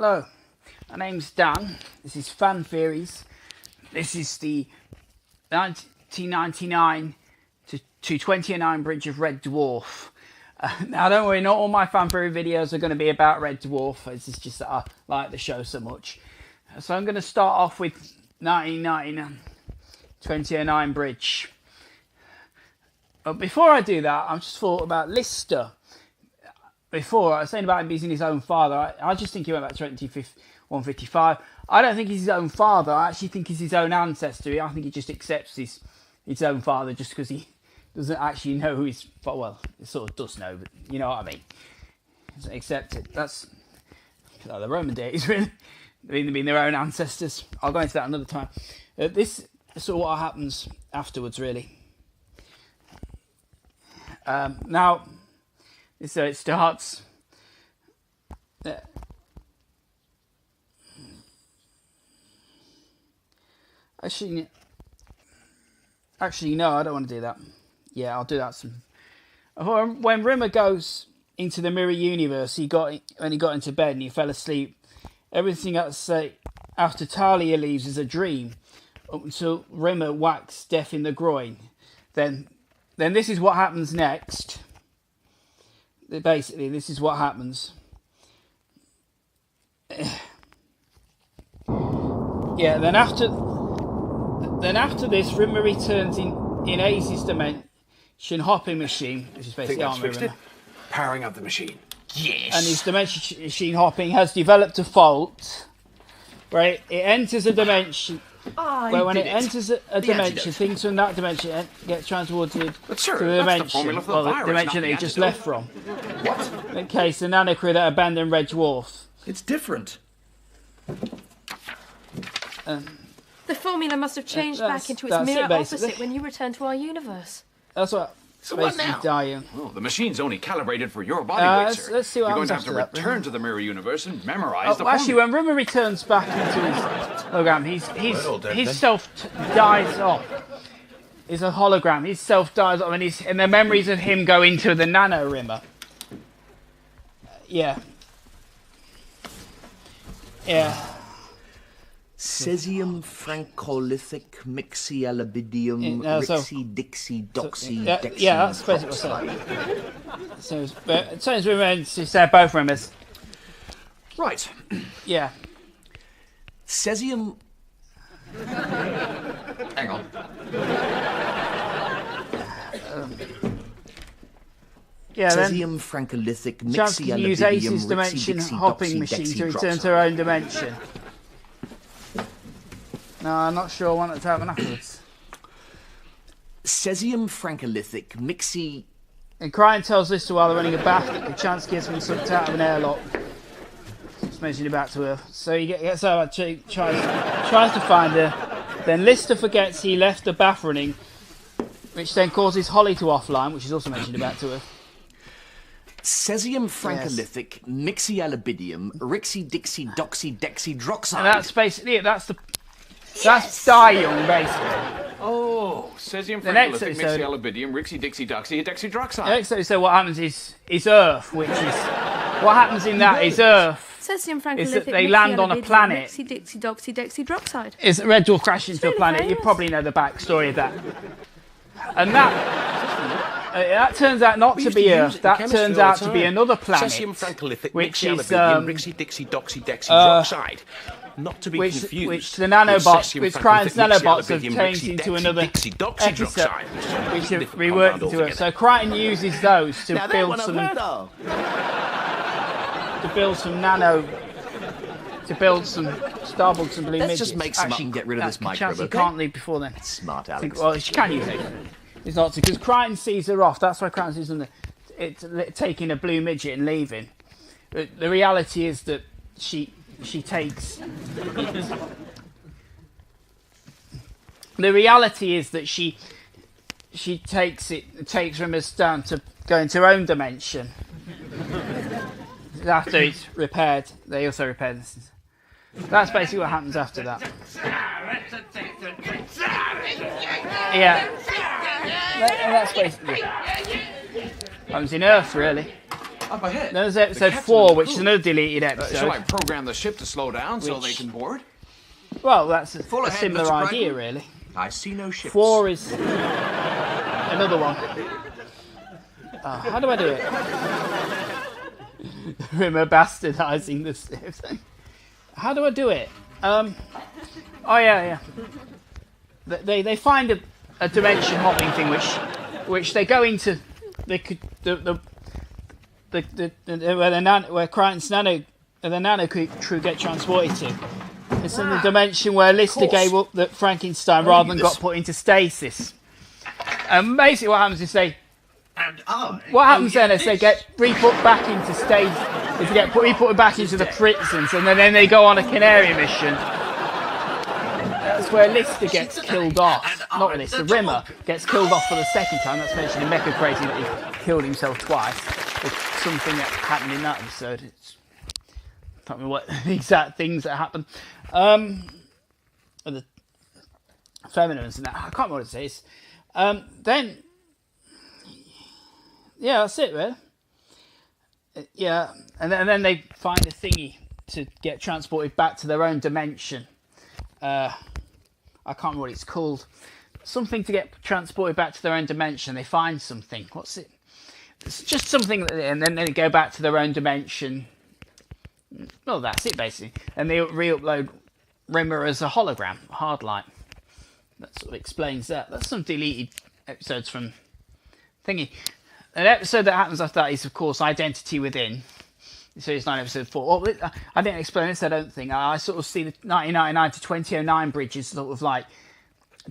Hello, my name's Dan. This is Fan Theories. This is the 1999 to 2009 bridge of Red Dwarf. Now don't worry, not all my Fan Theory videos are going to be about Red Dwarf. It's just that I like the show so much. So I'm going to start off with 1999 2009 bridge. But before I do that, I just thought about Lister. Before, I was saying about him being his own father. I just think he went back to 155. I don't think he's his own father. I actually think he's his own ancestor. I think he just accepts his own father just because he doesn't actually know who his... Well, he sort of does know, but you know what I mean. Doesn't accept it. That's like the Roman deities, really. They've been their own ancestors. I'll go into that another time. This is sort of what happens afterwards, really. Now... So it starts. Actually, no, I don't want to do that. Yeah, I'll do that some. When Rimmer goes into the mirror universe, when he got into bed and he fell asleep. Everything after Talia leaves is a dream, up until Rimmer whacks Death in the groin. Then this is what happens next. Basically, this is what happens. Yeah, then after this, Rimmer returns in Ace's dimension hopping machine, which is basically armor Rimmer. Powering up the machine. Yes. And his dimension machine hopping has developed a fault, where it enters a dimension. Where when it enters a dimension, things from that dimension get transported to the dimension that he just left from. What? In case the nano crew that abandoned Red Dwarf. It's different. The formula must have changed back into its mirror opposite when you return to our universe. That's what. So what now? Dying. Well, the machine's only calibrated for your body weight, sir. Let's see what You're going to happens have to after return to the mirror universe and memorize the actually, formula. when Rimmer returns back into his hologram, his self dies off. He's a hologram. His self dies off, and the memories of him go into the nano Rimmer. Yeah. Cesium, Francolithic, Mixialabidium, Rixie, Dixie, Doxy, Dexy. Yeah, that's basically what so it turns Rimmer to both Rimmers. Right. Yeah. Cesium. Hang on. Cesium, Francolithic, Mixialabidium, use Ace's dimension hopping machine to return to her own dimension. No, I'm not sure I want it to happen afterwards. Cesium, Francolithic, Mixi... And Cryan tells Lister while they're running a bath that the chance gets been sucked out of an airlock. It's mentioned back to Earth. So he gets out, tries to find her. Then Lister forgets he left the bath running, which then causes Holly to offline, which is also mentioned back to Earth. Cesium, Francolithic, Mixialabidium, Rixie, Dixie, Doxy, Dexy, Droxide. And that's basically it. That's Die Young, basically. Oh, Cesium, Francolithic, Mixialabidium, Rixie, Dixie, Doxy, Dexy, Droxide. The next episode, what happens is Earth, which is... What happens in that is Earth. Cesium, Francolithic, is that they land on a planet. Rixie, Dixie, Doxy, Dexy, Droxide. Is that Red Dwarf crashed into a planet. You probably know the backstory of that. And that turns out not to be Earth. That turns out to be another planet, which is Rixie, Dixie, Doxy, Dexy, Droxide. Not to be confused. Which the nanobots, which Cryan's nanobots have changed into another episode, which have reworked into it. So Cryan uses those to build some Starbucks and blue midgets. Let's just make some up and get rid of this microbe. You can't leave before then. Smart, Alex. Well, she can use it. It's not because Cryan sees her off. That's why Cryan sees them. It's taking a blue midget and leaving. But the reality is that she takes. The reality is that she takes Rimmer's down to go into her own dimension. After it's repaired, they also repair this. That's basically what happens after that. Yeah. That's basically what happens in Earth, really. Up ahead. Then there's episode 4, which is another deleted episode. Shall I program the ship to slow down so they can board? Well, that's a Ahead, similar idea, really. I see no ships. 4 is another one. How do I do it? Rimmer bastardizing the thing. How do I do it? Oh yeah. They find a dimension hopping thing, which they go into. They could where Crichton's nano crew get transported to. It's in the dimension where Lister gave up that Frankenstein rather than got put into stasis. And basically, what happens is what happens then is they get re-put back into stage. Is they get re-put back into the prisons, and then they go on a Canary mission. That's where Lister gets killed off. Not Lister, Rimmer gets killed off for the second time. That's mentioned in Mecha Crazy that he killed himself twice. There's something that happened in that episode. I can't remember what the exact things that happened. The feminines and that. I can't remember what it says. Then, yeah, that's it, really. Yeah, and then they find a thingy to get transported back to their own dimension. I can't remember what it's called. Something to get transported back to their own dimension. They find something. What's it? It's just something, and then they go back to their own dimension. Well, that's it, basically. And they re-upload Rimmer as a hologram, hard light. That sort of explains that. That's some deleted episodes from thingy. An episode that happens after that is, of course, Identity Within. Series 9, episode 4. Well, I didn't explain this, I don't think. I sort of see the 1999 to 2009 bridge as sort of like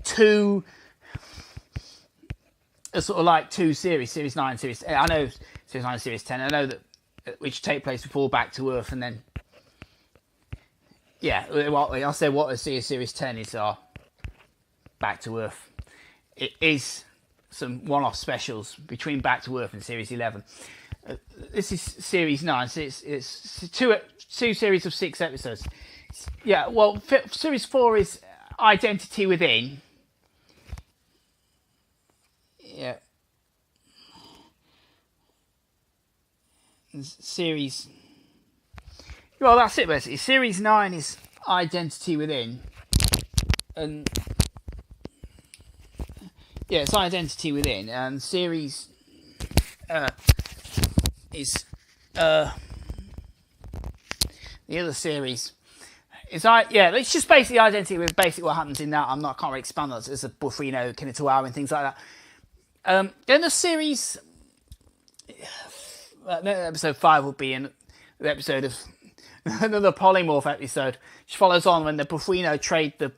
two series. Series 9, Series 10. I know Series 9 and Series 10. I know that which take place before Back to Earth, and then yeah, I'll say what I see as Series 10 is Back to Earth. It is some one-off specials between Back to Earth and Series 11. This is Series 9, so it's two series of 6 episodes. Yeah, well, Series 4 is Identity Within. Yeah. Series... Well, that's it, basically. Series 9 is Identity Within. And... yeah, it's Identity Within. And Series... is the other series is it's just basically Identity with basically what happens in that. I can't really expand that. There's a Buffino, Kinetoawa and things like that. Then the series episode 5 will be the episode of another polymorph episode, which follows on when the Buffino trade the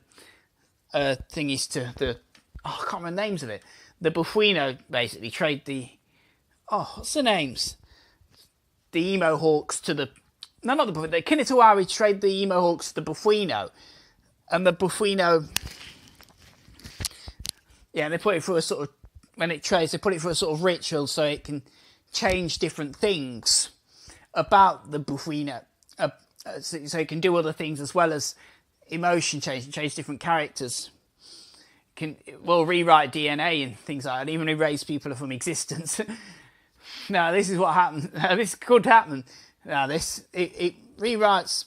thingies to the I can't remember the names of it. The Buffino basically trade the what's the names? The Emo Hawks to the... No, not the Buffino. The Kinetoawa trade the Emo Hawks to the Buffino. And the Buffino... yeah, they put it through a sort of... when it trades, they put it through a sort of ritual so it can change different things about the Buffino. So it can do other things as well as emotion change different characters. It will rewrite DNA and things like that, even erase people from existence. Now, this is what happened. This could happen. Now, it rewrites,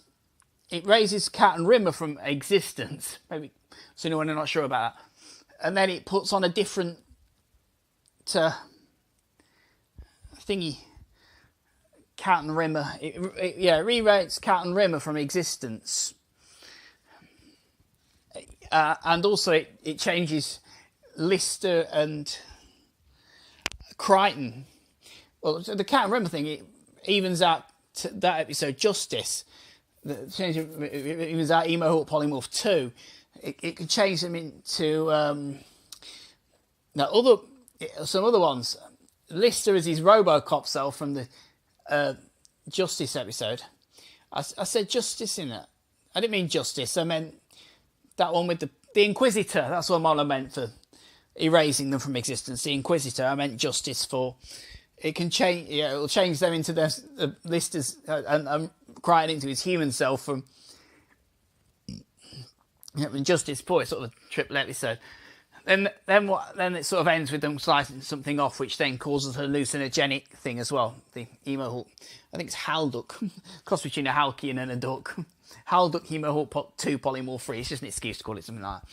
it raises Cat and Rimmer from existence. Maybe, so anyone are not sure about that. And then it puts on a different thingy. Cat and Rimmer. It rewrites Cat and Rimmer from existence. And also it changes Lister and Crichton. Well, the Cat and Rimmer thing, it evens out that episode Justice. It evens out Emo Hawk Polymorph 2. It could change them into some other ones. Lister is his Robocop self from the Justice episode. I said Justice in it. I didn't mean Justice. I meant that one with the Inquisitor. That's what I meant for erasing them from existence. The Inquisitor. I meant Justice for... It can change. Yeah, it'll change them into the Lister's and Crichton into his human self from Justice for sort of a triple episode. Then it sort of ends with them slicing something off, which then causes a hallucinogenic thing as well. The hemohulk, I think it's Halduck, cross between a Halkian and a duck. Halduck hemohulk 2 polymorph 3. It's just an excuse to call it something like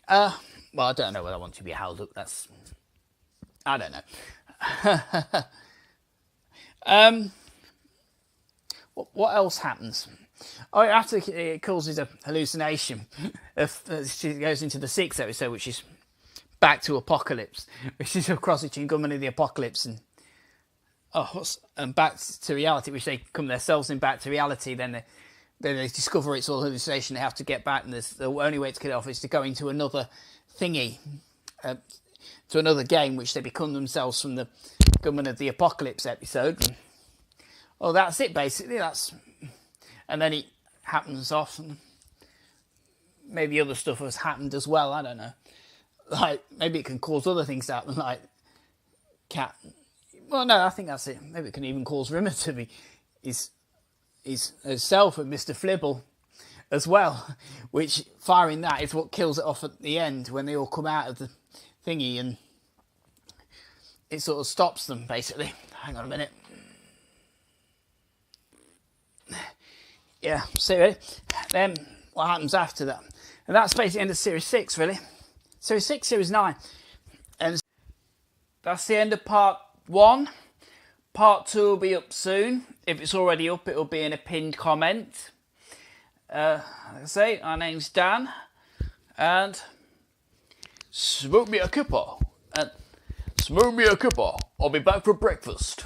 that. Well, I don't know whether I want to be a Halduck. I don't know. What else happens? Oh, after it causes a hallucination, she goes into the 6th episode, which is Back to Apocalypse, which is a cross between Gunman of the Apocalypse and Back to Reality, which they come themselves in Back to Reality. Then they discover it's all hallucination. They have to get back, and the only way to get it off is to go into another thingy, to another game, which they become themselves from the Gunman of the Apocalypse episode. Oh, that's it basically. And then it happens off, and maybe other stuff has happened as well. I don't know. Like, maybe it can cause other things to happen, like cat. Well, no, I think that's it. Maybe it can even cause Rimmer to be his self and Mr. Flibble as well, which firing that is what kills it off at the end when they all come out of the thingy, and it sort of stops them basically. Hang on a minute. Yeah, see, really? Then what happens after that? And that's basically the end of Series 6, really. Series 6, Series 9. And that's the end of Part 1. Part 2 will be up soon. If it's already up, it'll be in a pinned comment. Like I say, my name's Dan. And smoke me a kipper. And smoke me a kipper. I'll be back for breakfast.